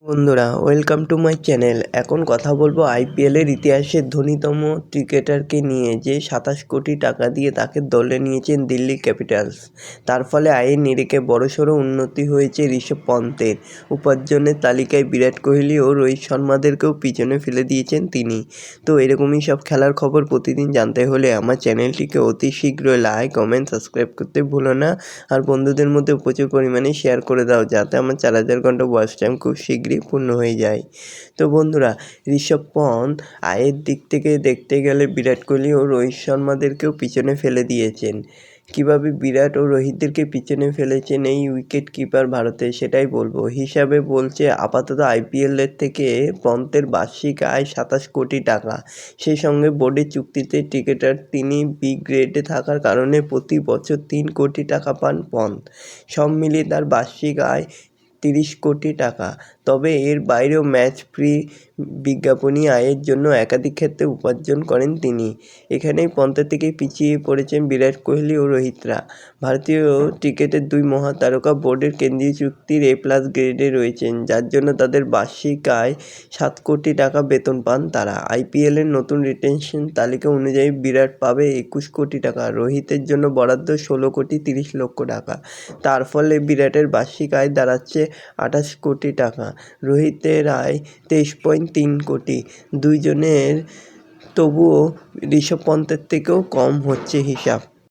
বন্ধুরা, welcome to my channel. এখন কথা বলবো আইপিএলের ইতিহাসের ধনীতম ক্রিকেটারকে নিয়ে, যে 27 কোটি টাকা দিয়ে তাকে দলে নিয়েছেন দিল্লি ক্যাপিটালস। তার ফলে আয়ের নিরিখে বড়সড় উন্নতি হয়েছে ঋষভ পন্থের। উপার্জনের তালিকায় বিরাট কোহলি ও রোহিত শর্মাদেরকেও পিছনে ফেলে দিয়েছেন তিনি। তো এরকমই সব খেলার খবর প্রতিদিন জানতে হলে আমার চ্যানেলটিকে অতি শীঘ্রই লাইক, কমেন্ট, সাবস্ক্রাইব করতে ভুলো না। আর বন্ধুদের মধ্যে প্রচুর পরিমাণে শেয়ার করে দাও, যাতে আমার 4000 ঘন্টা ওয়াচ টাইম খুব শীঘ্রই পূর্ণ হয়ে যায়। তো বন্ধুরা, ঋষভ পন্থ আয়ের দিক থেকে দেখতে গেলে বিরাট কোহলি ও রোহিত শর্মাদেরকেও পিছনে ফেলে দিয়েছেন। কীভাবে বিরাট ও রোহিতদেরকে পিছনে ফেলেছেন এই উইকেট কিপার ভারতে, সেটাই বলবো। হিসাবে বলছে আপাতত আইপিএলের থেকে পন্থের বার্ষিক আয় 27 কোটি টাকা। সেই সঙ্গে বোর্ডের চুক্তিতে ক্রিকেটার তিনি বি গ্রেডে থাকার কারণে প্রতি বছর 3 কোটি টাকা পান পন্থ। সব মিলিয়ে তার বার্ষিক আয় 30 কোটি টাকা। তবে এর বাইরেও ম্যাচ ফ্রি, বিজ্ঞাপনী আয়ের জন্য একাধিক ক্ষেত্রে উপার্জন করেন তিনি। এখানেই পন্থের থেকে পিছিয়ে পড়েছেন বিরাট কোহলি ও রোহিতরা। ভারতীয় ক্রিকেটের দুই মহাতারকা বোর্ডের কেন্দ্রীয় চুক্তির A+ গ্রেডে রয়েছেন, যার জন্য তাদের বার্ষিক আয় 7 কোটি টাকা বেতন পান তারা। আইপিএলের নতুন রিটেনশন তালিকা অনুযায়ী বিরাট পাবে 21 কোটি টাকা, রোহিতের জন্য বরাদ্দ 16 কোটি 30 লক্ষ টাকা। তার ফলে বিরাটের বার্ষিক আয় দাঁড়াচ্ছে 28 কোটি টাকা, রোহিতের আয় 23.3 কোটি। দুইজনের তবুও ঋষভ পন্থের থেকেও কম হচ্ছে হিসাব।